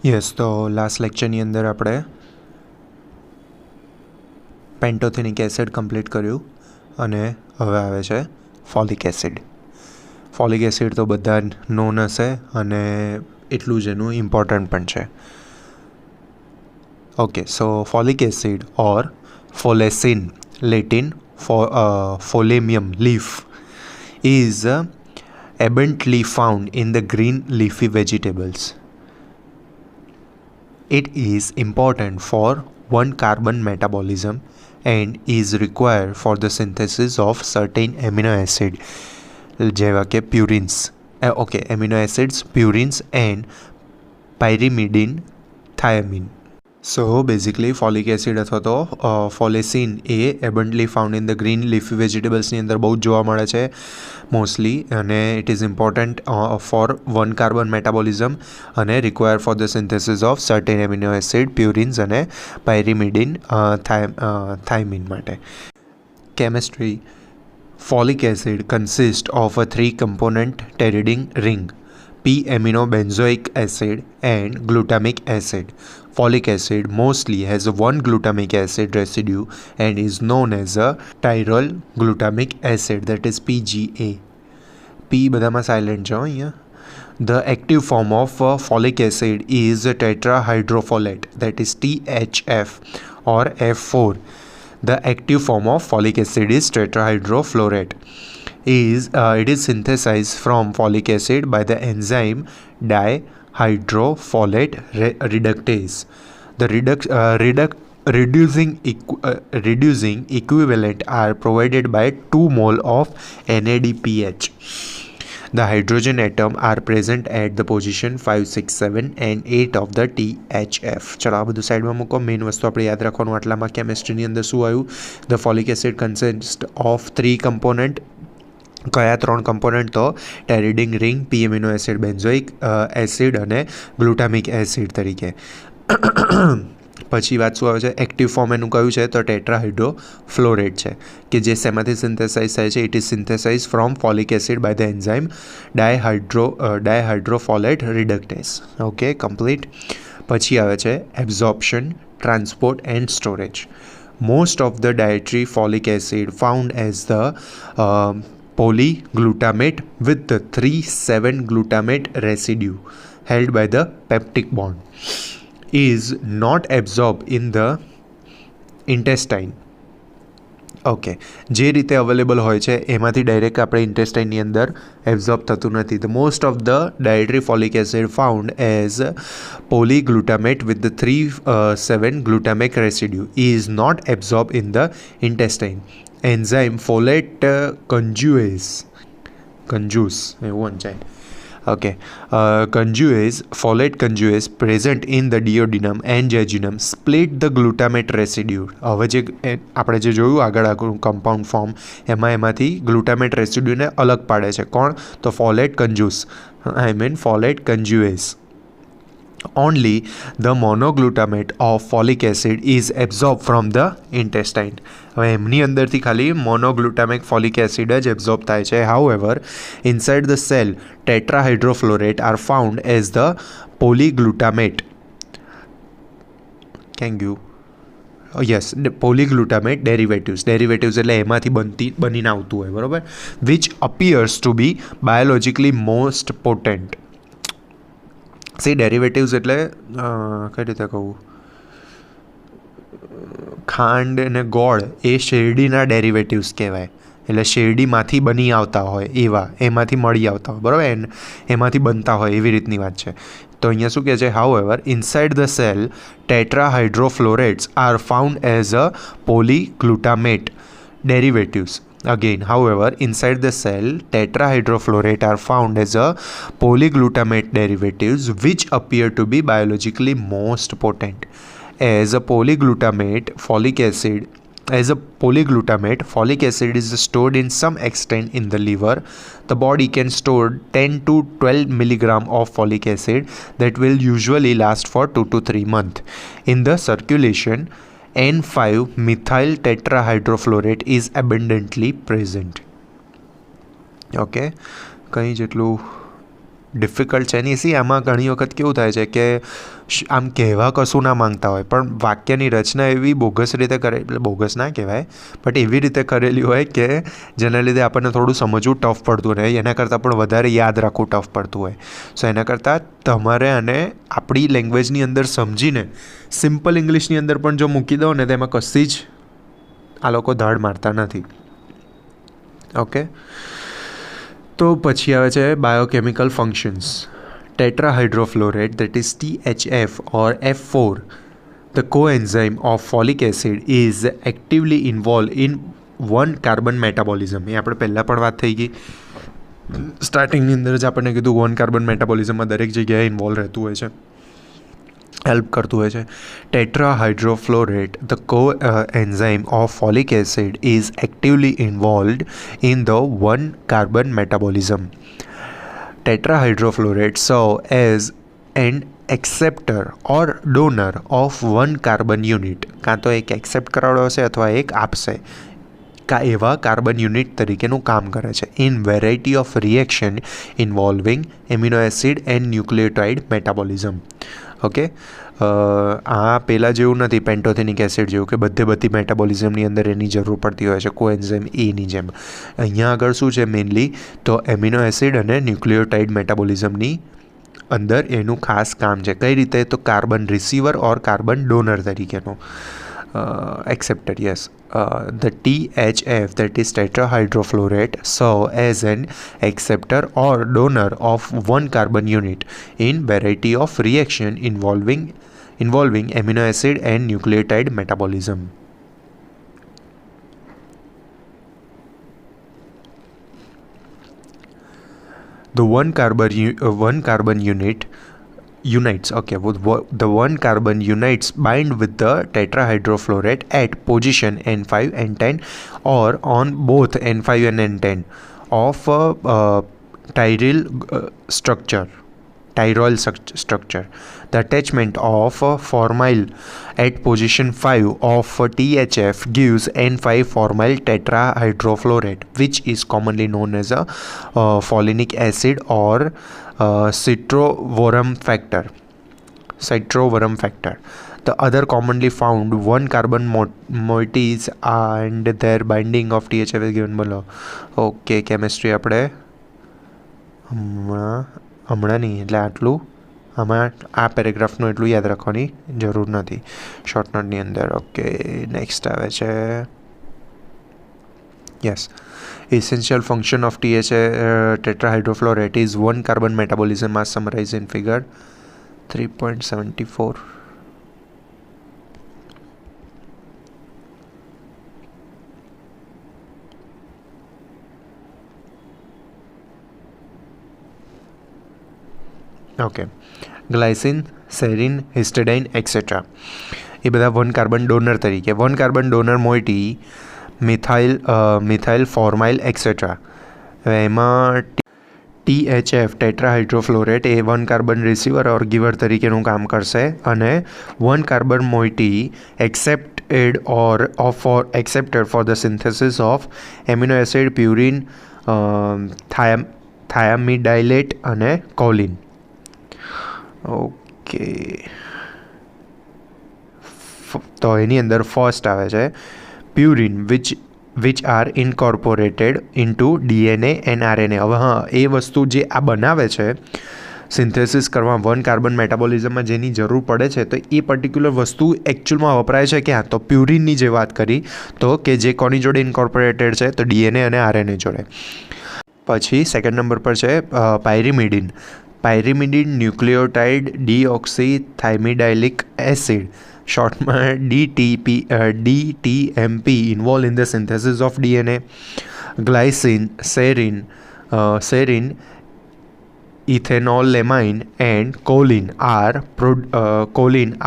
Yes, તો last લેક્ચરની અંદર આપણે પેન્ટોથેનિક એસિડ કમ્પ્લીટ કર્યું અને હવે આવે છે ફોલિક એસિડ. ફોલિક એસિડ તો બધા નોન હશે અને એટલું જ એનું ઇમ્પોર્ટન્ટ પણ છે. Okay, so folic acid or folacin, Latin folium leaf, is abundantly found in the green leafy vegetables. It is important for 1-carbon metabolism and is required for the synthesis of certain amino acid જેવા કે purines. Amino acids, purines and pyrimidine thiamine. So basically folic acid અથવા તો folacin એ abundantly found in the green leafy વેજીટેબલ્સની અંદર બહુ જ જોવા મળે છે મોસ્ટલી, અને it is important for one carbon metabolism અને require for the synthesis of certain amino acid, purines અને પાયરિમિડિન થાઇમિન માટે. Chemistry. Folic acid consist of a 3-component pteridine ring, p-aminobenzoic acid and glutamic acid. Folic acid mostly has one glutamic acid residue and is known as a tyrol glutamic acid, that is PGA. P બધામાં silent છે અહીંયા. The active form of folic acid is tetrahydrofolate, that is THF or F4. The active form of folic acid is tetrahydrofluorate. It is synthesized from folic acid by the enzyme dihydrofolate reductase. The reducing equivalent are provided by 2 mole of NADPH. The hydrogen atom are present at the position 5, 6, 7 and 8 of the THF. ચલો આ બધું સાઈડમાં મૂકો. Main વસ્તુ આપણે યાદ રાખવાનું આટલામાં કેમિસ્ટ્રીની અંદર શું આવ્યું? The folic acid consist of 3 component. કયા 3 કમ્પોનન્ટ? તો ટેરિડિન રિંગ, પી એમિનો એસિડ બેન્ઝોઇક એસિડ અને ગ્લુટામિક એસિડ તરીકે. પછી વાત શું આવે છે? એક્ટિવ ફોર્મ એનું કયું છે? તો ટેટ્રાહાઇડ્રોફ્લોરેટ છે, કે જે શેમાંથી સિન્થેસાઇઝ થાય છે? It is synthesize from folic acid by the enzyme dihydrofolate reductase. Okay, complete. પછી આવે છે absorption, transport and storage. Most of the dietary folic acid found as the polyglutamate with the 3,7-glutamate residue held by the peptic bond is not absorbed in the intestine. Okay, જે રીતે available હોય છે એમાંથી direct આપણે ઇન્ટેસ્ટાઇનની અંદર absorb થતું નથી. The most of the dietary folic acid found as polyglutamate with the 3,7-glutamate residue is not absorbed in the intestine. Enzyme folate conjuase એવું વંચાય. Okay, folate conjuase present in the duodenum and jejunum split the glutamate residue. હવે જે આપણે જે જોયું આગળ compound form, એમાંથી glutamate રેસિડ્યુને અલગ પાડે છે. કોણ? તો folate conjuase. Only the monoglutamate of folic acid is absorbed from the intestine. હવે એમની અંદરથી ખાલી મોનોગ્લુટામિક ફોલિક એસિડ જ એબ્ઝોર્બ થાય છે. However, inside the cell, tetrahydrofluorate are found as the polyglutamate. Polyglutamate derivatives એટલે એમાંથી બનીને આવતું હોય, બરાબર, which appears to be biologically most potent. Derivatives એટલે કઈ રીતે કહું? ખાંડ અને ગોળ એ શેરડીના ડેરિવેટિવ્સ કહેવાય. એટલે શેરડીમાંથી બની આવતા હોય એવા, એમાંથી મળી આવતા હોય, બરાબર, એમાંથી બનતા હોય એવી રીતની વાત છે. તો અહીંયા શું કહે છે? However, inside the cell tetrahydrofolates are found as a polyglutamate derivatives. Again, however, inside the cell, tetrahydrofluorate are found as a polyglutamate derivatives which appear to be biologically most potent. As a polyglutamate, folic acid is stored in some extent in the liver. The body can store 10 to 12 milligram of folic acid that will usually last for 2 to 3 months. In the circulation, N5-methyl tetrahydrofluorate is abundantly present. Okay, કંઈ જેટલું difficult છે નહીં. આમાં ઘણી વખત કેવું થાય છે કે આમ કહેવા કશું ના માંગતા હોય પણ વાક્યની રચના એવી બોગસ રીતે કરે, એટલે બોગસ ના કહેવાય બટ એવી રીતે કરેલી હોય કે જેના લીધે આપણને થોડું સમજવું ટફ પડતું હોય, એના કરતાં પણ વધારે યાદ રાખવું ટફ પડતું હોય. સો એના કરતાં તમારે આને આપણી લેંગ્વેજની અંદર સમજીને સિમ્પલ ઇંગ્લિશની અંદર પણ જો મૂકી દો ને તો એમાં કશી જ આ લોકો ધાડ મારતા નથી. ઓકે, તો પછી આવે છે biochemical functions. Tetrahydrofluorate, that is THF or F4, the coenzyme of folic acid, is actively involved in one carbon metabolism. એ આપણે પહેલાં પણ વાત થઈ ગઈ સ્ટાર્ટિંગની અંદર જ આપણને કીધું વન કાર્બન મેટાબોલિઝમમાં દરેક જગ્યાએ ઇન્વોલ્વ રહેતું હોય છે, હેલ્પ કરતું હોય છે. Tetrahydrofluorate, the coenzyme of folic acid, is actively involved in the one carbon metabolism. Tetrahydrofluorate serve as an acceptor or donor of one carbon unit. કાં તો એક એક્સેપ્ટ કરાવશે અથવા એક આપશે, એવા કાર્બન યુનિટ તરીકેનું કામ કરે છે. In variety of reaction ઇન્વોલ્વિંગ amino acid and nucleotide metabolism. Okay, આ પહેલાં જેવું નથી પેન્ટોથેનિક એસિડ જેવું કે બધી મેટાબોલિઝમની અંદર એની જરૂર પડતી હોય છે કોએન્ઝાઇમ એની જેમ. અહીંયા આગળ શું છે મેઇનલી તો એમિનો એસિડ અને ન્યુક્લિયોટાઇડ મેટાબોલિઝમની અંદર એનું ખાસ કામ છે. કઈ રીતે? તો કાર્બન રિસીવર ઓર કાર્બન ડોનર તરીકેનો acceptor, yes. The THF, that is tetrahydrofluorate, serve as an acceptor or donor of one carbon unit in variety of reaction involving amino acid and nucleotide metabolism. The one carbon unites, okay, the one carbon unites bind with the tetrahydrofluorate at position N5 and 10 or on both N5 and N10 of tyrol structure. The attachment of formyl at position 5 of THF gives N5 formyl tetrahydrofluorate, which is commonly known as a folinic acid or citrovorum factor. The other commonly found one carbon moieties and their binding of THF is given below. Okay, chemistry આપણે હમણાં નહીં, એટલે આટલું આમાં આ પેરેગ્રાફનું એટલું યાદ રાખવાની જરૂર નથી શોર્ટ નોટની અંદર. ઓકે, નેક્સ્ટ આવે છે yes. Essential function of tetrahydrofluorate is one carbon metabolism as summarized in figure 3.74. Okay, glycine, serine, histidine etcetera એ બધા વન કાર્બન ડોનર તરીકે. One carbon donor moiety methyl formyl etcetera. એમાં THF tetrahydrofolate એ one carbon receiver or giver તરીકેનું કામ કરશે અને one carbon moiety accepted for the synthesis of amino acid, purine, thiamidylate અને choline. ઓકે, તો એની અંદર ફર્સ્ટ આવે છે purine which are incorporated into DNA and RNA. હવે હા, એ વસ્તુ જે આ બનાવે છે સિન્થેસિસ કરવા વન કાર્બન મેટાબોલિઝમમાં જેની જરૂર પડે છે, તો એ પર્ટિક્યુલર વસ્તુ એકચ્યુઅલમાં વપરાય છે ક્યાં? તો પ્યુરિનની જે વાત કરી તો કે જે કોની જોડે ઇન્કોર્પોરેટેડ છે? તો DNA અને RNA જોડે. પછી સેકન્ડ નંબર પર છે પાયરિમિડિન. ન્યુક્લિયોટાઇડ ડીઓક્સીથાઇમિડાઇલિક એસિડ, શોર્ટમાં DTMP, involved in the synthesis of DNA. Glycine, serine, ethanolamine and choline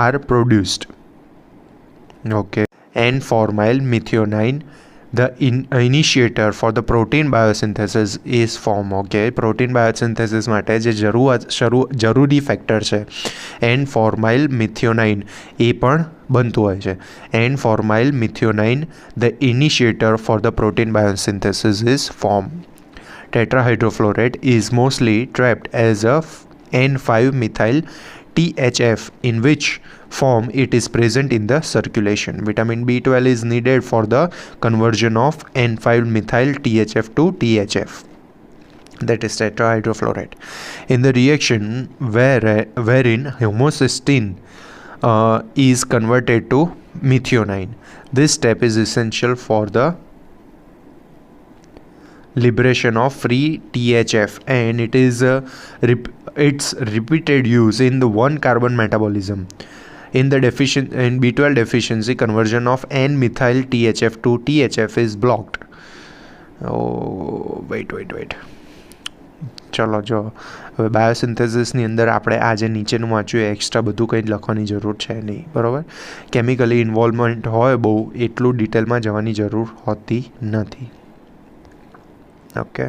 are produced. Okay, and formyl methionine, the initiator for the protein biosynthesis, is formed. Okay, protein biosynthesis માટે જે જરૂરી factor છે and formyl મિથિયોનાઇન એ પણ બનતું હોય છે. And formyl methionine, the initiator for the protein biosynthesis, is formed. tetrahydrofluorate is mostly trapped as a N5-methyl THF, in which form it is present in the circulation. Vitamin B12 is needed for the conversion of N5-methyl THF to THF, that is tetrahydrofluorate. In the reaction wherein homocysteine is converted to methionine, this step is essential for the liberation of free THF, and it is its repeated use in the 1-carbon metabolism. In B12 deficiency, conversion of N-methyl THF to THF is blocked. Oh, wait. ચલો જો હવે બાયોસિન્થેસિસની અંદર આપણે આ જે નીચેનું વાંચ્યું extra બધું કંઈ લખવાની જરૂર છે નહીં, બરાબર. કેમિકલી ઇન્વોલ્વમેન્ટ હોય બહુ, એટલું ડિટેલમાં જવાની જરૂર હોતી નથી. ઓકે,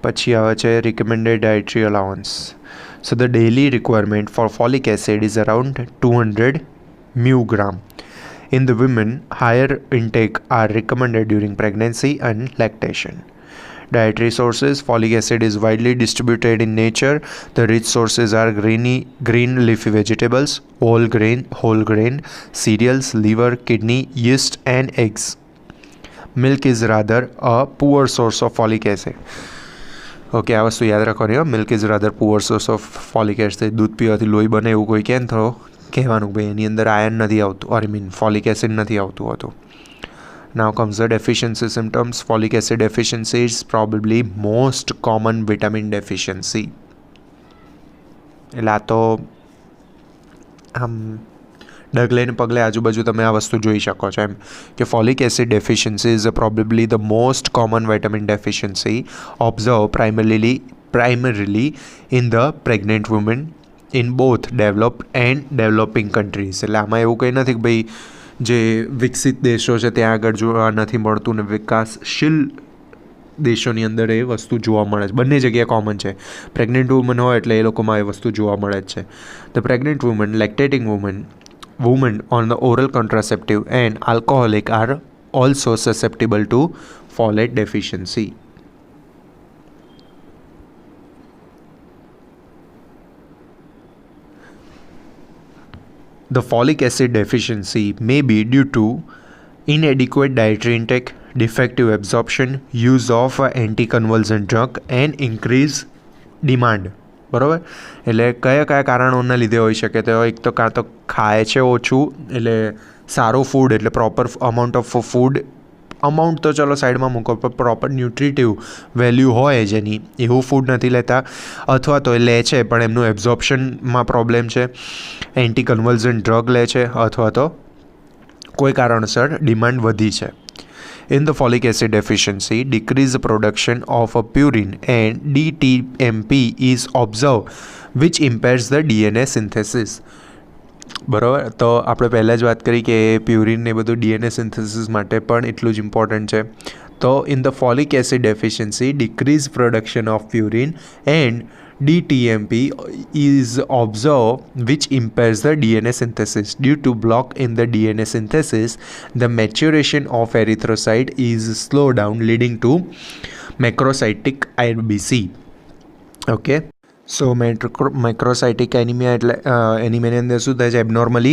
પછી આવે છે recommended dietary allowance. So the daily requirement for folic acid is around 200 μg. In the women, higher intake are recommended during pregnancy and lactation. Dietary sources: folic acid is widely distributed in nature. The rich sources are green leafy vegetables, whole grain cereals, liver, kidney, yeast and eggs. Milk is rather a poor source of folic acid. Okay, આ વસ્તુ યાદ રાખવાની હો. Milk is rather poor source of folic acid. દૂધ પીવાથી લોહી બને એવું કોઈ કેમ થયો કહેવાનું ભાઈ એની અંદર આયર્ન નથી આવતું, ઓર ફોલિક એસિડ નથી આવતું હતું. Now comes the deficiency symptoms. Folic acid deficiency is probably most common vitamin deficiency. એટલે આ તો આમ ડગલે ને પગલે આજુબાજુ તમે આ વસ્તુ જોઈ શકો છો એમ કે folic acid deficiency is probably the most common vitamin deficiency observe primarily in the pregnant women in both developed and developing countries. એટલે આમાં એવું કંઈ નથી કે ભાઈ જે વિકસિત દેશો છે ત્યાં આગળ જોવા નથી મળતું ને વિકાસશીલ દેશોની અંદર એ વસ્તુ જોવા મળે છે. બંને જગ્યાએ કોમન છે. પ્રેગ્નન્ટ વુમન હોય એટલે એ લોકોમાં એ વસ્તુ જોવા મળે જ છે. The pregnant woman, lactating women on the oral contraceptive and alcoholic are also susceptible to folate deficiency. The folic acid deficiency may be due to inadequate dietary intake, defective absorption, use of anticonvulsant drug and increased demand. બરાબર, એટલે કયા કયા કારણોના લીધે હોઈ શકે? તો એક તો કાં તો ખાય છે ઓછું, એટલે સારું ફૂડ, એટલે proper amount of food, amount તો ચલો સાઈડમાં મૂકો, પણ પ્રોપર ન્યુટ્રિટિવ વેલ્યુ હોય જેની એવું ફૂડ નથી લેતા, અથવા તો એ લે છે પણ એમનું એબ્ઝોર્પ્શનમાં પ્રોબ્લેમ છે, એન્ટી કન્વલ્ઝન્ટ ડ્રગ લે છે, અથવા તો કોઈ કારણસર ડિમાન્ડ વધી છે. In the folic acid deficiency, decreased production of a purine and DTMP is observed, which impairs the DNA synthesis. બરાબર, તો આપણે પહેલાં જ વાત કરી કે પ્યુરિન ને બધું ડીએનએ સિન્થેસિસ માટે પણ એટલું જ ઇમ્પોર્ટન્ટ છે. તો in the folic acid deficiency, decrease production of purine and DTMP is observed, which impairs the DNA synthesis. Due to block in the DNA synthesis, the maturation of erythrocyte is slowed down, leading to macrocytic RBC. Okay. So microcytic anaemia એટલે એનિમિયાની અંદર શું થાય છે? એબનોર્મલી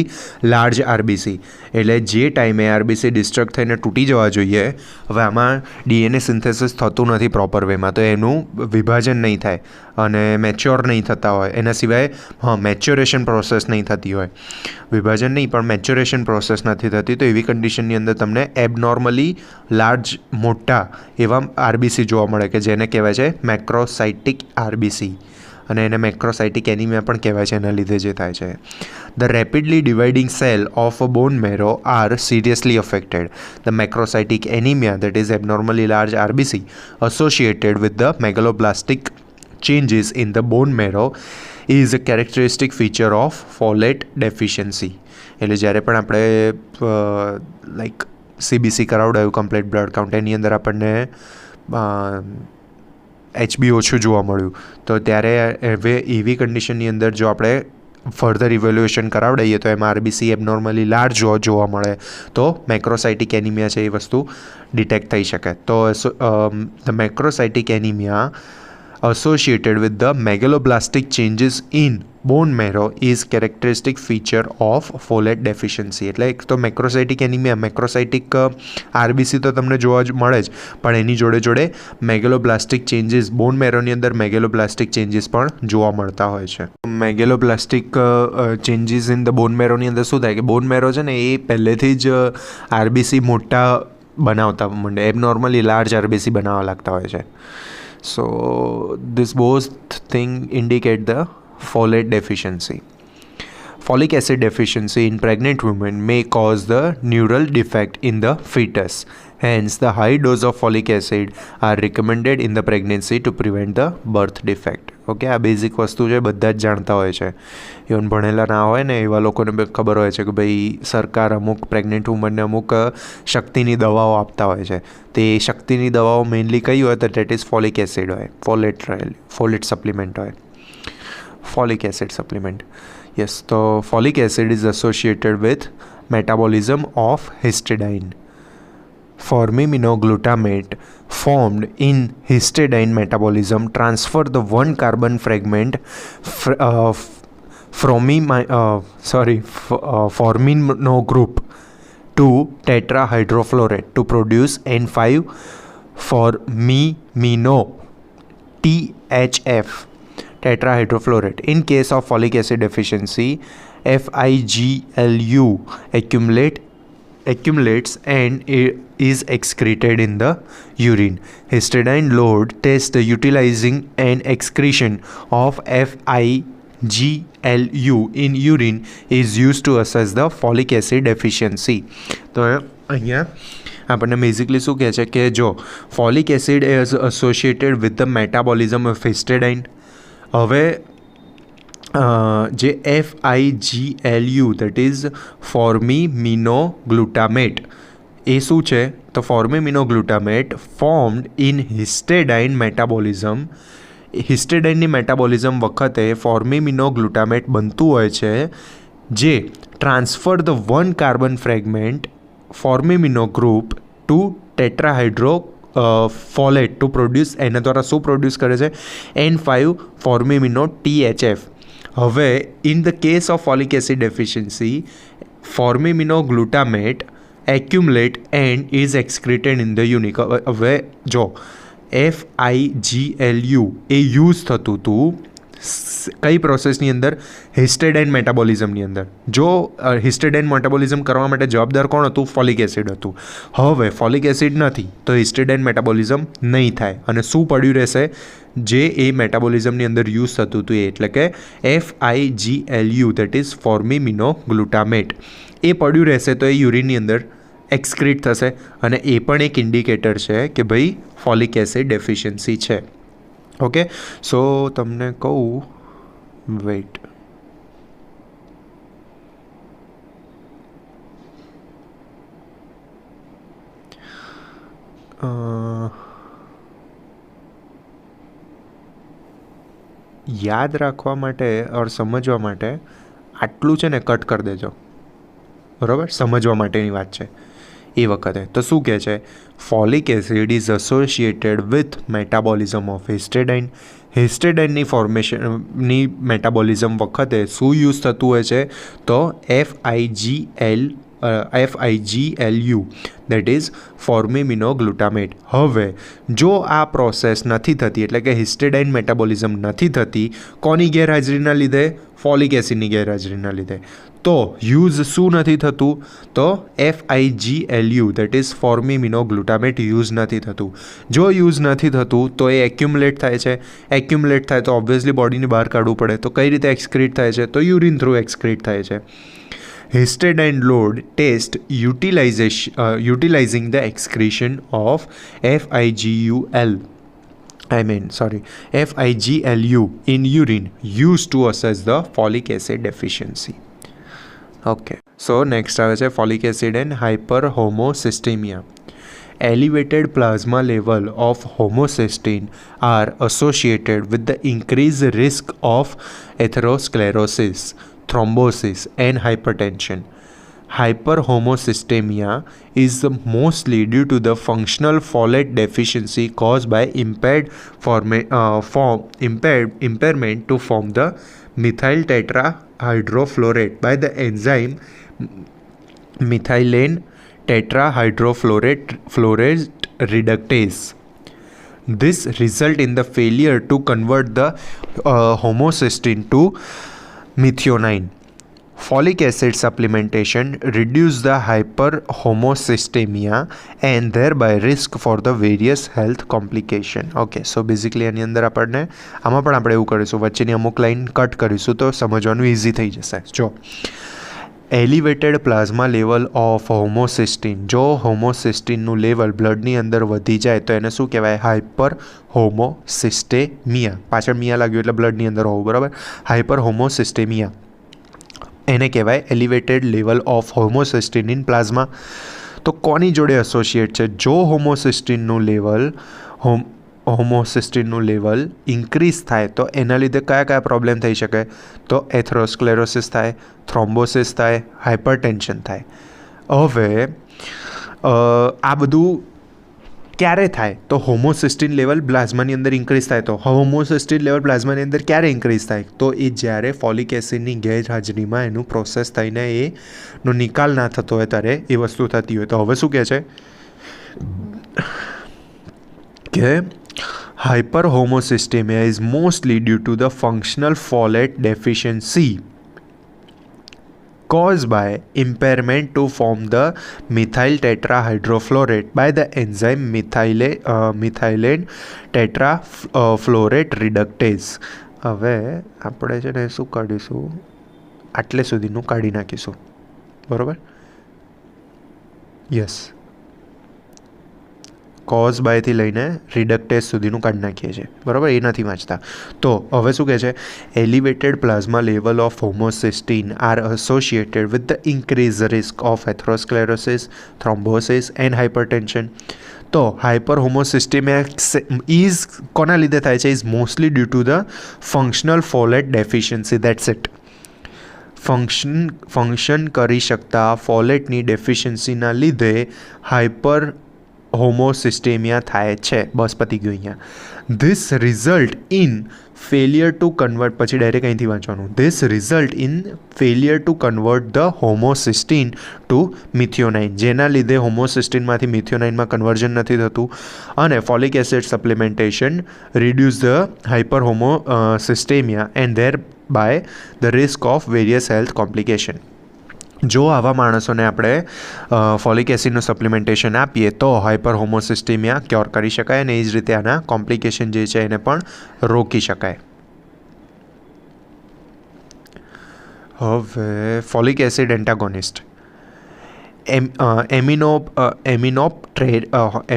large RBC, એટલે જે ટાઈમે RBC destruct થઈને તૂટી જવા જોઈએ, હવે આમાં ડીએનએ સિન્થેસિસ થતું નથી પ્રોપર વેમાં, તો એનું વિભાજન નહીં થાય અને મેચ્યોર નહીં થતા હોય. એના સિવાય મેચ્યોરેશન પ્રોસેસ નહીં થતી હોય, વિભાજન નહીં પણ મેચ્યોરેશન પ્રોસેસ નથી થતી, તો એવી કન્ડિશનની અંદર તમને એબનોર્મલી લાર્જ મોટા એવા આરબીસી જોવા મળે કે જેને કહેવાય છે મેક્રોસાઇટિક આરબીસી, અને એને મેક્રોસાઇટિક એનિમિયા પણ કહેવાય છે એના લીધે જે થાય છે. The rapidly dividing cell of bone marrow are seriously affected. The macrocytic anaemia, that is abnormally large RBC associated with the megaloblastic changes in the bone marrow is a characteristic feature of folate deficiency. એટલે જ્યારે પણ આપણે like CBC કરાવડાયું, complete blood count, એની અંદર આપણને HB ઓછું જોવા મળ્યું, તો ત્યારે હવે એવી કન્ડિશનની અંદર જો આપણે ફર્ધર ઇવેલ્યુએશન કરાવડાવીએ તો એમાં આરબીસી એબનોર્મલી લાર્જ જોવા મળે તો મેક્રોસાઇટિક એનિમિયા છે એ વસ્તુ ડિટેક્ટ થઈ શકે. તો the macrocytic anaemia associated with the megaloblastic changes in bone marrow is characteristic feature of folate deficiency. એટલે એક તો મેક્રોસાઇટિક એનિમિયા, મેક્રોસાઇટિક આરબીસી તો તમને જોવા જ મળે જ, પણ એની જોડે જોડે મેગેલોબ્લાસ્ટિક ચેન્જીસ, બોન મેરોની અંદર મેગેલોબ્લાસ્ટિક ચેન્જીસ પણ જોવા મળતા હોય છે. મેગેલોબ્લાસ્ટિક ચેન્જીસ ઇન ધ બોન મેરોની અંદર શું થાય કે બોન મેરો છે ને એ પહેલેથી જ આરબીસી મોટા બનાવતા માંડે, એબનોર્મલી લાર્જ આરબીસી બનાવવા લાગતા હોય છે. So this both thing indicate the folate deficiency. Folic acid deficiency in pregnant women may cause the neural defect in the fetus. Hence, the high dose of folic acid are recommended in the pregnancy to prevent the birth defect. Okay, આ basic વસ્તુ છે, બધા જ જાણતા હોય છે. Even ભણેલા ના હોય ને એવા લોકોને ખબર હોય છે કે ભાઈ સરકાર અમુક પ્રેગ્નન્ટ વુમનને અમુક શક્તિની દવાઓ આપતા હોય છે. તે શક્તિની દવાઓ મેઇનલી કઈ હોય તો દેટ ઇઝ ફોલિક એસિડ હોય, ફોલેટ સપ્લિમેન્ટ હોય, ફોલિક એસિડ સપ્લિમેન્ટ. યસ, તો folic acid is associated with metabolism of histidine. Formiminoglutamate formed in histidine metabolism transfer the one carbon fragment formimino group to tetrahydrofluorate to produce N5 formimino THF tetrahydrofluorate. In case of folic acid deficiency, FIGLU accumulates and is excreted in the urine. Histidine load test utilizing an excretion of FIGLU in urine is used to assess the folic acid deficiency. તો અહીંયા આપણને basically શું કહે છે કે જો folic acid is associated with the metabolism of histidine. હવે જે FIGLU દેટ ઇઝ ફોર્મિમિનોગ્લુટામેટ એ શું છે તો formiminoglutamate formed in histidine metabolism. હિસ્ટેડાઇનની મેટાબોલિઝમ વખતે ફોર્મિમિનોગ્લુટામેટ બનતું હોય છે જે transfer the one carbon fragment formimino group to tetrahydro folate to produce, એના દ્વારા શું પ્રોડ્યુસ કરે છે N5 ફોર્મિમિનો THF. હવે in the case of folic acid deficiency formiminoglutamate accumulate and is excreted in the urine. હવે જો FIGLU એ use થતું હતું કઈ પ્રોસેસની અંદર? હિસ્ટેડાઇન મેટાબોલિઝમની અંદર. જો હિસ્ટેડાઇન મેટાબોલિઝમ કરવા માટે જવાબદાર કોણ હતું? ફોલિક એસિડ હતું. હવે ફોલિક એસિડ નથી તો હિસ્ટેડાઇન મેટાબોલિઝમ નહીં થાય અને શું પડ્યું રહેશે? જે એ મેટાબોલિઝમની અંદર યુઝ થતું હતું એટલે કે FIGLU દેટ ઇઝ ફોર્મિમિનોગ્લુટામેટ એ પડ્યું રહેશે તો એ યુરિનની અંદર એક્સક્રીટ થશે અને એ પણ એક ઇન્ડિકેટર છે કે ભાઈ ફોલિક એસિડ ડેફિશિયન્સી છે. ઓકે, સો તમને કહું, વેઇટ, યાદ રાખવા માટે ઓર સમજવા માટે આટલું છે ને કટ કરી દેજો, બરાબર? સમજવા માટેની વાત છે એ વખતે. તો શું કહે છે? Folic acid is associated with metabolism of histidine. હિસ્ટેડાઇનની ફોર્મેશનની મેટાબોલિઝમ વખતે શું યુઝ થતું હોય છે તો FIGLU દેટ ઇઝ ફોર્મિમિનોગ્લુટામેટ. હવે જો આ પ્રોસેસ નથી થતી એટલે કે હિસ્ટેડાઇન મેટાબોલિઝમ નથી થતી કોની ગેરહાજરીના લીધે? ફોલિક એસિડની ગેરહાજરીના લીધે. તો યુઝ શું નથી થતું તો FIGLU દેટ ઇઝ ફોર્મિમિનોગ્લુટામેટ યુઝ નથી થતું. જો યુઝ નથી થતું તો એ એક્યુમ્યુલેટ થાય છે. એક્યુમ્યુલેટ થાય તો ઓબ્વિયસલી બોડીની બહાર કાઢવું પડે. તો કઈ રીતે એક્સક્રીટ થાય છે? તો યુરિન થ્રુ એક્સક્રીટ થાય છે. Histidine load test utilizing the excretion of FIGLU in urine used to assess the folic acid deficiency. Okay, so next આવે છે folic acid and hyperhomocystemia. Elevated plasma level of homocysteine are associated with the increased risk of atherosclerosis. thrombosis, and hypertension. Hyperhomocystemia is mostly due to the functional folate deficiency caused by impairment to form the methyl tetrahydrofluorate by the enzyme methylene tetrahydrofluorate reductase. This result in the failure to convert the homocysteine to methionine. Folic acid supplementation reduce the hyperhomocystemia and thereby risk for the various health complication. Okay, so basically આની અંદર આપણને આમાં પણ આપણે એવું કરીશું, વચ્ચેની અમુક લાઈન કટ કરીશું તો સમજવાનું ઇઝી થઈ જશે. જો એલિવેટેડ પ્લાઝમા લેવલ ઓફ હોમોસિસ્ટીન, જો હોમોસિસ્ટીનનું લેવલ બ્લડની અંદર વધી જાય તો એને શું કહેવાય? હાઇપર હોમોસિસ્ટેમિયા. પાછળ મિયા લાગ્યું એટલે બ્લડની અંદર હોવું, બરાબર? હાઇપર હોમોસિસ્ટેમિયા એને કહેવાય elevated level of homocysteine in plasma. તો કોની જોડે એસોસિએટ છે? જો હોમોસિસ્ટીનનું લેવલ ઇન્ક્રીઝ થાય તો એના લીધે કયા કયા પ્રોબ્લેમ થઈ શકે? તો એથેરોસ્ક્લેરોસિસ થાય, થ્રોમ્બોસિસ થાય, હાઇપરટેન્શન થાય. હવે આ બધું ક્યારે થાય? તો હોમોસિસ્ટીન લેવલ પ્લાઝમાની અંદર ઇન્ક્રીઝ થાય. તો હોમોસિસ્ટીન લેવલ પ્લાઝમાની અંદર ક્યારે ઇન્ક્રીઝ થાય? તો એ જ્યારે ફોલિક એસિડની ગેરહાજરીમાં એનું પ્રોસેસ થઈને એનો નિકાલ ના થતો હોય ત્યારે એ વસ્તુ થતી હોય. તો હવે શું કહે છે કે hyperhomocystemia is mostly due to the functional folate deficiency caused by impairment to form the methyl tetrahydrofluorate by the enzyme methylene tetrafluorate reductase. હવે આપણે છે ને શું કાઢીશું? આટલે સુધીનું કાઢી નાખીશું, બરાબર? યસ, કોઝ બાયથી લઈને રિડક્ટેસ સુધીનું કાઢી નાખીએ છીએ, બરાબર? એ નથી વાંચતા. તો હવે શું કહે છે? Elevated plasma level of homocysteine are associated with the increase risk of atherosclerosis, thrombosis and hypertension. તો હાઇપરહોમોસિસ્ટેમિયા ઇઝ કોના લીધે થાય છે? Is mostly due to the functional folate deficiency. That's it. Function કરી શકતા ફોલેટની ડેફિશિયન્સીના લીધે હાઇપર હોમોસિસ્ટેમિયા થાય છે. બસ પતી ગયું અહીંયા. This result in failure to convert, પછી ડાયરેક્ટ અહીંથી વાંચવાનું. This result in failure to convert the homocysteine to methionine, જેના લીધે હોમોસિસ્ટીનમાંથી મિથિયોનાઇનમાં કન્વર્ઝન નથી થતું. અને folic acid supplementation reduce the hyper homocysteinemia and thereby the risk of various health complication. જો આવા માણસોને આપણે ફોલિક એસિડનું સપ્લિમેન્ટેશન આપીએ તો હાઇપર હોમોસિસ્ટેમિયા ક્યોર કરી શકાય અને એ જ રીતે આના કોમ્પ્લિકેશન જે છે એને પણ રોકી શકાય. હવે ફોલિક એસિડ એન્ટાગોનિસ્ટ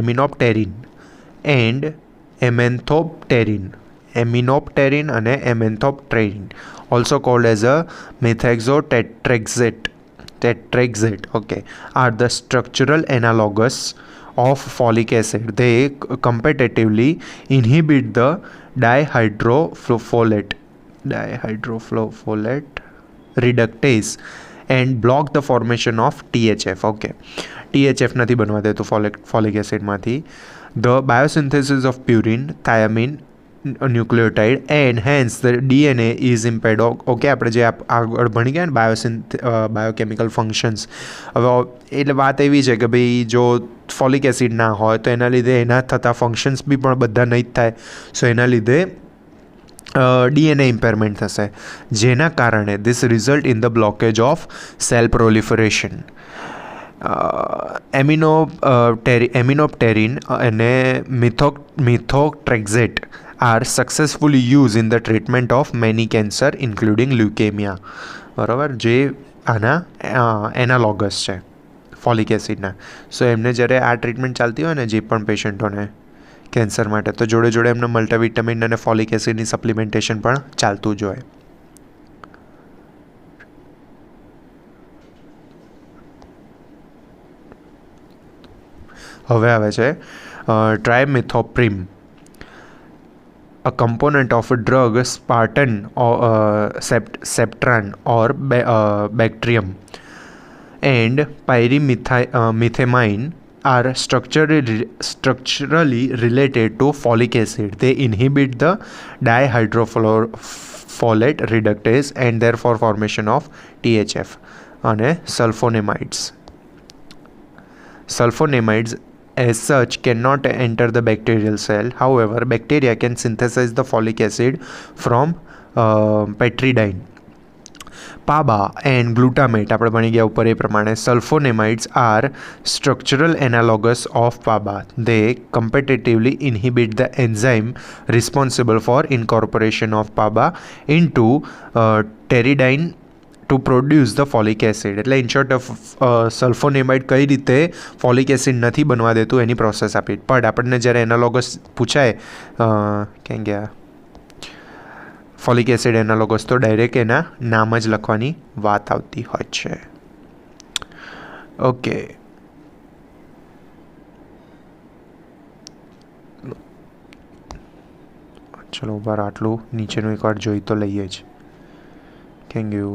એમિનોપ્ટેરિન એન્ડ એમેન્થોપ્ટેરિન અને એમેન્થોપ્ટેરિન, also called as a methoxytetraxate, okay, are the structural analogues of folic acid. They competitively inhibit the dihydrofolate reductase and block the formation of THF. Okay, THF નથી બનવા દેતું folic એસિડમાંથી. The biosynthesis of purine, thiamine nucleotide and hence the DNA is impaired. Okay, આપણે જે આગળ ભણી ગયા ને biochemical functions, હવે એટલે વાત એવી છે કે ભાઈ જો ફોલિક એસિડ ના હોય તો એના લીધે એના થતા ફંક્શન્સ બી પણ બધા નહીં જ થાય. સો એના લીધે DNA ઇમ્પેરમેન્ટ થશે, જેના કારણે this result in the blockage of cell proliferation. Aminopterin અને methotrexate are successfully used in the treatment of many cancer including leukemia. બરાબર, જે આના એનાલોગસ છે ફોલિક એસિડના. સો એમને જ્યારે આ ટ્રીટમેન્ટ ચાલતી હોય ને જે પણ પેશન્ટોને કેન્સર માટે, તો જોડે જોડે એમને મલ્ટીવિટામિન અને ફોલિક એસિડની સપ્લિમેન્ટેશન પણ ચાલતું જ હોય. હવે આવે છે ટ્રાયમિથોપ્રિમ. a component of a drug Spartan or Septran or Bactrium and pyrimethamine are structurally related to folic acid. They inhibit the dihydrofolate reductase and therefore formation of THF. અને sulfonamides. Sulfonamides as such cannot enter the bacterial cell. However, bacteria can synthesize the folic acid from petridine. PABA and glutamate આપણે ભણી ગયા ઉપર એ પ્રમાણે sulfonamides are structural analogous of PABA. They competitively inhibit the enzyme responsible for incorporation of PABA into pteridine to produce the folic acid. એટલે in short sulphonamide કઈ રીતે folic acid નથી બનવા દેતું એની પ્રોસેસ આપી. પણ આપણને જ્યારે એનાલોગસ પૂછાય ક્યાં ગયા ફોલિક એસિડ એનાલોગસ તો ડાયરેક્ટ એના નામ જ લખવાની વાત આવતી હોય છે. ઓકે, ચલો ઉપર આટલું નીચેનું એકવાર જોઈ તો લઈએ જ. Thank you.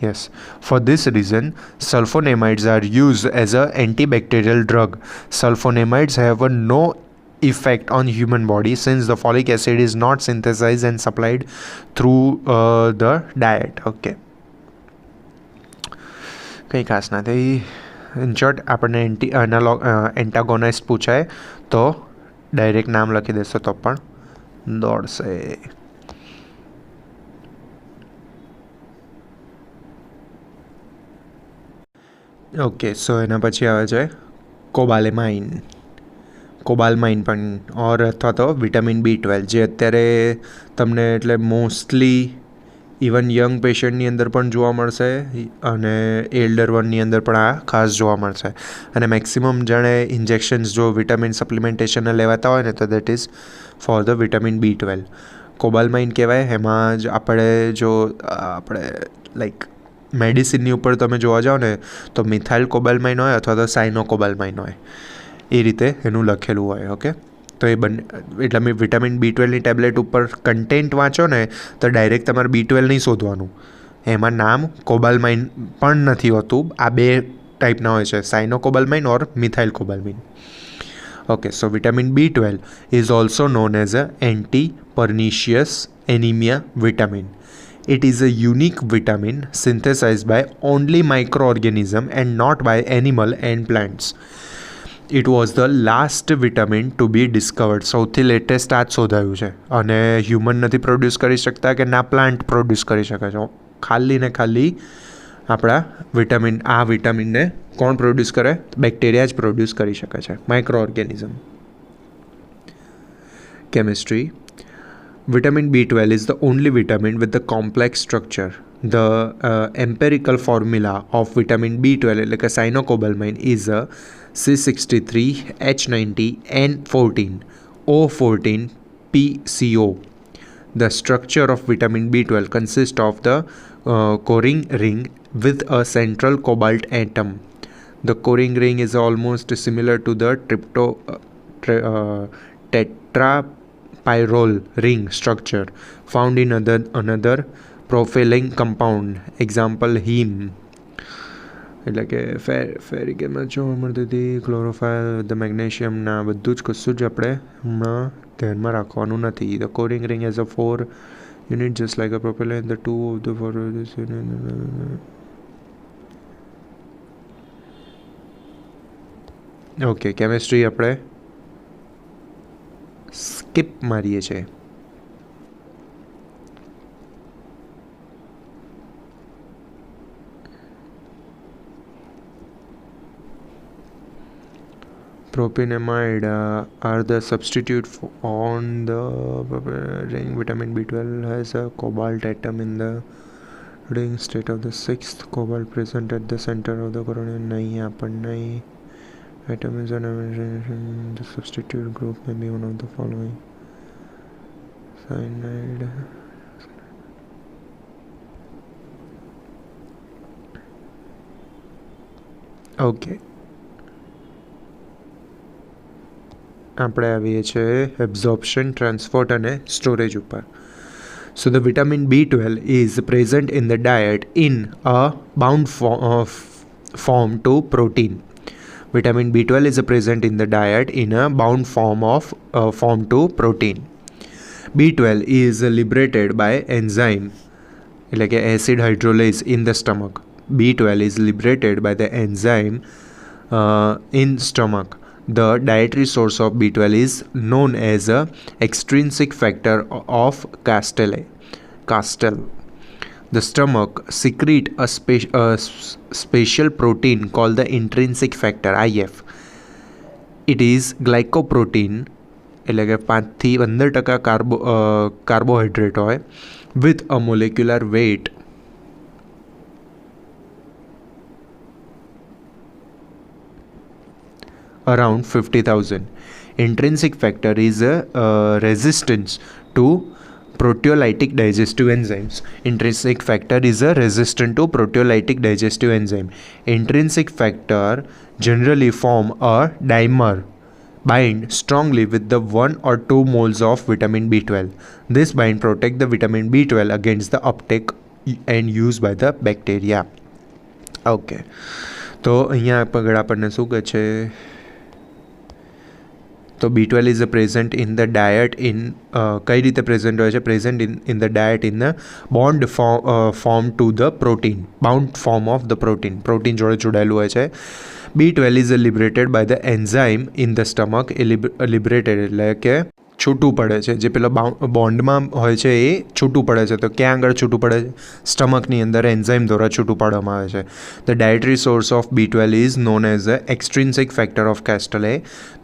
Yes. For this reason, sulfonamides are used as an antibacterial drug. Sulfonamides have no effect on human body since the folic acid is not synthesized and supplied through the diet. Okay. કંઈ ખાસ નથી. In short આપણને એન્ટાગોનાઇસ્ટ પૂછાય તો direct નામ લખી દેશો તો પણ દોડશે. ઓકે, સો એના પછી આવે છે કોબાલેમાઇન. કોબાલમાઇન પણ ઓર અથવા તો વિટામિન B12 જે અત્યારે તમને એટલે મોસ્ટલી ઇવન યંગ પેશન્ટની અંદર પણ જોવા મળશે અને એલ્ડર વનની અંદર પણ આ ખાસ જોવા મળશે. અને મેક્સિમમ જાણે ઇન્જેક્શન્સ જો વિટામિન સપ્લિમેન્ટેશનના લેવાતા હોય ને તો that is for the vitamin B12. કોબાલમાઇન કહેવાય. એમાં જ આપણે જો આપણે લાઈક મેડિસિનની ઉપર તમે જોવા જાઓ ને તો મિથાઇલ કોબાલમાઇન હોય અથવા તો સાઇનો કોબાલમાઇન હોય એ રીતે એનું લખેલું હોય. ઓકે, તો એ બંને એટલે મેં વિટામિન B12ની ટેબ્લેટ ઉપર કન્ટેન્ટ વાંચો ને તો ડાયરેક્ટ તમારે B12 નહીં શોધવાનું. એમાં નામ કોબાલમાઇન પણ નથી હોતું. આ બે ટાઈપના હોય છે, cyano cobalamin or methyl cobalamin. Okay, so vitamin B12 is also known as a anti pernicious anaemia vitamin. It is a unique vitamin synthesized by only microorganism and not by animal and plants. It was the last vitamin to be discovered. સૌથી latest આ જ શોધાયું છે અને human નથી produce કરી શકતા કે ના પ્લાન્ટ પ્રોડ્યુસ કરી શકે છે. ખાલી ને ખાલી આપણા આ વિટામિનને કોણ પ્રોડ્યુસ કરે? બેક્ટેરિયા જ પ્રોડ્યુસ કરી શકે છે, micro organism. Chemistry. Vitamin B12 is the only vitamin with the complex structure. The empirical formula of vitamin B12 like a cyanocobalamin is a C63H90N14 O14 PCO. The structure of vitamin B12 consists of the coring ring with a central cobalt atom. The coring ring is almost similar to the tetrapyrrole ring structure found in another propylene compound. Example heme. એટલે કે ferric એમાં જોવા મળતી હતી ક્લોરોફાઇલ the મેગ્નેશિયમના બધું જ કશું જ આપણે હમણાં ધ્યાનમાં રાખવાનું નથી. The corrin ring as a 4 unit just like a propylene. The two of the 4 okay, chemistry આપણે સ્કીપ મારીએ છીએ. Propionamide are the substitute on the ring. Vitamin B12 has a cobalt atom in the ring state of the 6th cobalt present at the center of the coronary. नहीं यहाँ पर नहीं. Atom is an the substitute group may be one of the following. Cyanide. Okay. આપણે આવીએ છીએ absorption, transport અને storage ઉપર. So the vitamin B12 is present in the diet in a bound form to protein. Vitamin B12 is present in the diet in a bound form to protein. B12 is liberated by enzyme, like acid hydrolase in the stomach. B12 is liberated by the enzyme in stomach. The dietary source of B12 is known as a extrinsic factor of Castell. The stomach secrete a special protein called the intrinsic factor IF. It is glycoprotein, એટલે કે 5 થી 15% carbohydrate હોય, with a molecular weight around 50,000. Intrinsic factor is a resistance to proteolytic digestive enzymes. Intrinsic factor is a resistant to proteolytic digestive enzyme. Intrinsic factor generally form a dimer, bind strongly with the 1 or 2 moles of vitamin B12. This bind protect the vitamin B12 against the uptake and use by the bacteria. Okay, તો અહીંયા આગળ આપણને શું કહે છે? તો B12 is present in the diet in કઈ રીતે પ્રેઝન્ટ હોય છે? Present in the diet in the form to the protein, bound form of the protein. Protein જોડે જોડાયેલું હોય છે. B12 is liberated by the enzyme in the stomach. Liberated એટલે કે છૂટું પડે છે. જે પેલો બોન્ડમાં હોય છે એ છૂટું પડે છે. તો ક્યાં આગળ છૂટું પડે છે? સ્ટમકની અંદર એન્ઝાઇમ દ્વારા છૂટું પાડવામાં આવે છે. The dietary source of B12 is known as the extrinsic factor of Castell.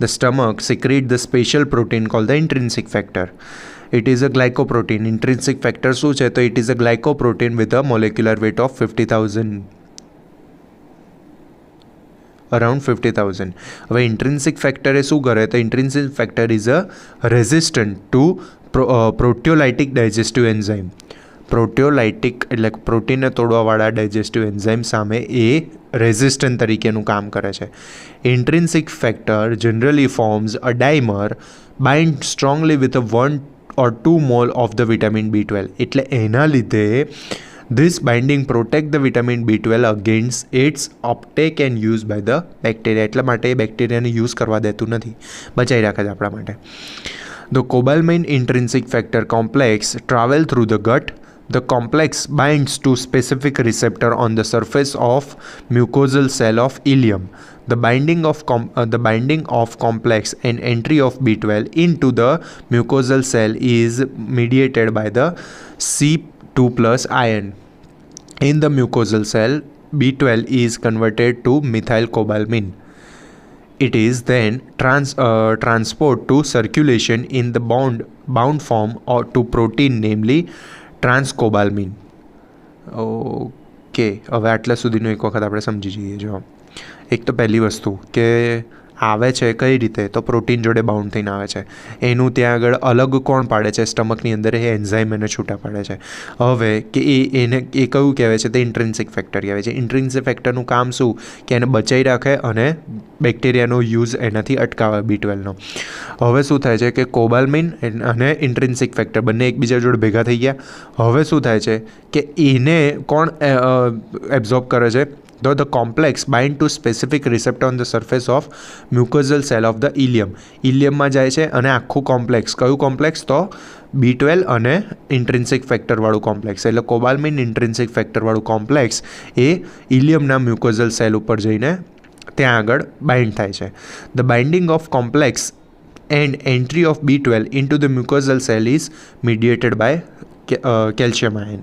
The stomach secrete the special protein called the intrinsic factor. It is a glycoprotein. Intrinsic factor શું છે? તો it is a glycoprotein with a molecular weight of 50,000. Around 50,000. હવે intrinsic factor એ શું કરે? તો intrinsic factor is a resistant to proteolytic digestive enzyme. Proteolytic એટલે પ્રોટીનને તોડવાવાળા ડાયજેસ્ટિવ એન્ઝાઇમ સામે એ રેઝિસ્ટન્ટ તરીકેનું કામ કરે છે. Intrinsic factor generally forms a dimer bind strongly with a 1 or 2 mole of the vitamin B12. એટલે એના લીધે this binding protect the vitamin B12 against its uptake and use by the bacteria. એટલા માટે બેક્ટેરિયાને use કરવા દેતું નથી, બચાવી રાખે છે આપણા માટે. The cobalamin intrinsic factor complex travel through the gut. The complex binds to specific receptor on the surface of mucosal cell of ileum. The binding of complex and entry of B12 into the mucosal cell is mediated by the C2+ ion. In the mucosal cell, B12 is converted to methylcobalamin. It is then transported to circulation in the bound form or to protein, namely transcobalamin. Okay, હવે આટલા સુધીનું એક વખત આપણે સમજી જઈએ. જો એક તો પહેલી વસ્તુ કે આવે છે કઈ રીતે? તો પ્રોટીન જોડે બાઉન્ડ થઈને આવે છે. એનું ત્યાં આગળ અલગ કોણ પાડે છે? સ્ટમકની અંદર એ એન્ઝાઇમ એને છૂટા પાડે છે. હવે કે એને કયું કહેવાય છે? તે ઇન્ટ્રિન્સિક ફેક્ટર કહેવાય છે. ઇન્ટ્રિન્સિક ફેક્ટરનું કામ શું? કે એને બચાવી રાખે અને બેક્ટેરિયાનો યુઝ એનાથી અટકાવે B12નો. હવે શું થાય છે કે કોબાલમિન અને ઇન્ટ્રિન્સિક ફેક્ટર બંને એકબીજા જોડે ભેગા થઈ ગયા. હવે શું થાય છે કે એને કોણ એબ્ઝોર્બ કરે છે? Though the complex bind to specific receptor on the surface of mucosal cell of the ileum. ઇલિયમમાં જાય છે અને આખું કોમ્પ્લેક્સ, કયું કોમ્પ્લેક્સ? તો B12 અને ઇન્ટ્રિન્સિક ફેક્ટરવાળું કોમ્પ્લેક્સ, એટલે કોબાલમિન ઇન્ટ્રિન્સિક ફેક્ટરવાળું કોમ્પ્લેક્સ એ ઇલિયમના મ્યુકોઝલ સેલ ઉપર જઈને ત્યાં આગળ બાઇન્ડ થાય છે. The binding of complex and entry of B12 into the mucosal cell is mediated by calcium ion.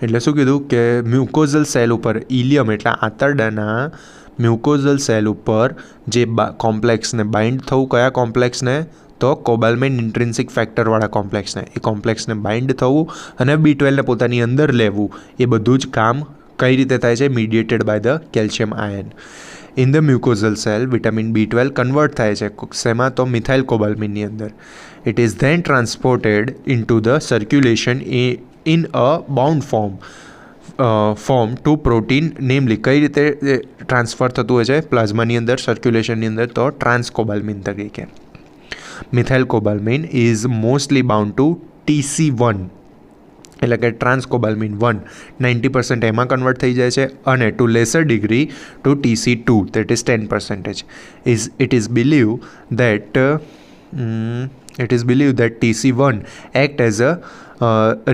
એટલે શું કીધું કે મ્યુકોઝલ સેલ ઉપર ઇલિયમ એટલે આંતરડાના મ્યુકોઝલ સેલ ઉપર જે કોમ્પ્લેક્સને બાઇન્ડ થવું, કયા કોમ્પ્લેક્સને? તો કોબાલમિન ઇન્ટ્રિન્સિક ફેક્ટરવાળા કોમ્પ્લેક્સને. એ કોમ્પ્લેક્સને બાઇન્ડ થવું અને B12ને પોતાની અંદર લેવું, એ બધું જ કામ કઈ રીતે થાય છે? Mediated by the calcium ion. In the mucosal cell vitamin B12 convert થાય છે શેમાં? તો મિથાઇલ કોબાલમિનની અંદર. It is then transported in to the circulation in a bound form form to protein, namely કઈ રીતે ટ્રાન્સફર થતું હોય છે પ્લાઝમાની અંદર, સર્ક્યુલેશનની અંદર, તો ટ્રાન્સકોબાલ્મિન તરીકે. Methylcobalamin is mostly bound to TC1, એટલે કે ટ્રાન્સકોબાલ્મિન 90% એમાં કન્વર્ટ થઈ જાય છે, અને to lesser degree to TC2, that is 10%. It is believed that TC1 act as a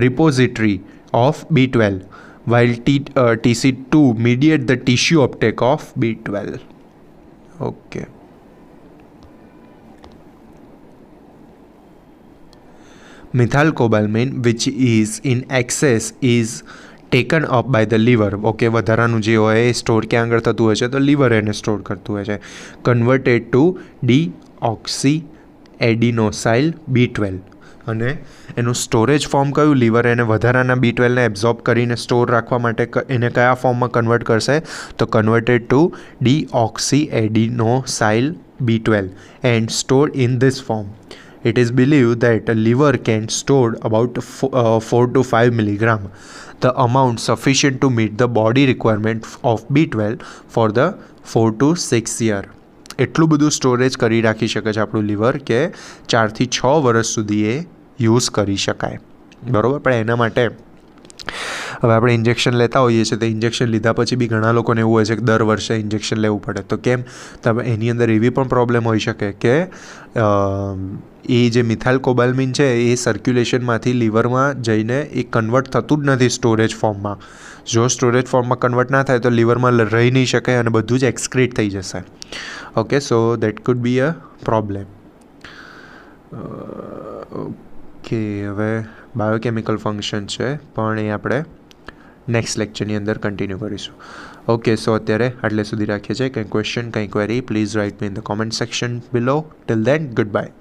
repository of B12, while TC2 mediate the tissue uptake of B12. Okay. Methylcobalamin, which is in excess, is taken up by the liver. Okay, વધારાનું જે હોય એ store ક્યાં આગળ થતું હોય છે, તો liver એને સ્ટોર કરતું હોય છે. Converted to deoxy adenosyl B12, અને એનું સ્ટોરેજ ફોર્મ કયું, લીવર એને વધારાના B12ને એબ્ઝોર્બ કરીને સ્ટોર રાખવા માટે એને કયા ફોર્મમાં કન્વર્ટ કરશે, તો converted to deoxy adenosyl B12 and store in this form. It is believed that a liver can store about 4 to 5 milligram, the amount sufficient to meet the body requirement of B12 for the 4 to 6 year. એટલું બધું storage કરી રાખી શકે છે આપણું liver કે 4 થી 6 વર્ષ સુધી એ યુઝ કરી શકાય, બરાબર. પણ એના માટે હવે આપણે ઇન્જેક્શન લેતા હોઈએ છીએ, તો ઇન્જેક્શન લીધા પછી બી ઘણા લોકોને એવું હોય છે કે દર વર્ષે ઇન્જેક્શન લેવું પડે. તો કેમ, તો એની અંદર એવી પણ પ્રોબ્લેમ હોઈ શકે કે એ જે મિથાઇલકોબાલ્મિન છે એ સર્ક્યુલેશનમાંથી લીવરમાં જઈને એ કન્વર્ટ થતું જ નથી સ્ટોરેજ ફોર્મમાં. જો સ્ટોરેજ ફોર્મમાં કન્વર્ટ ના થાય તો લીવરમાં રહી નહીં શકે અને બધું જ એક્સક્રીટ થઈ જશે. Okay, so that food B a problem. Okay, હવે બાયોકેમિકલ ફંક્શન છે પણ એ આપણે નેક્સ્ટ લેક્ચરની અંદર કન્ટિન્યુ કરીશું. ઓકે, સો અત્યારે આટલે સુધી રાખીએ છીએ. કંઈ ક્વેશ્ચન, કંઈ query, please write me in the comment section below. Till then, good by.